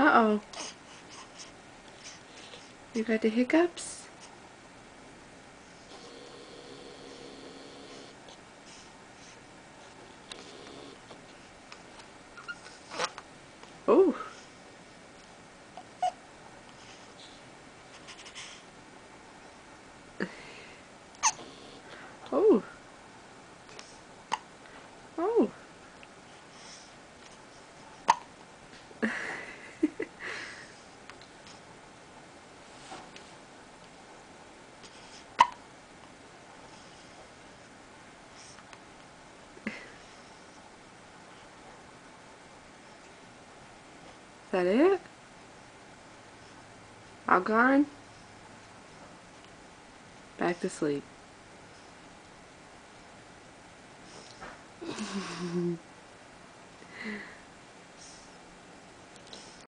Uh-oh. You got the hiccups? Oh. Oh. Oh. Is that it? All gone? Back to sleep.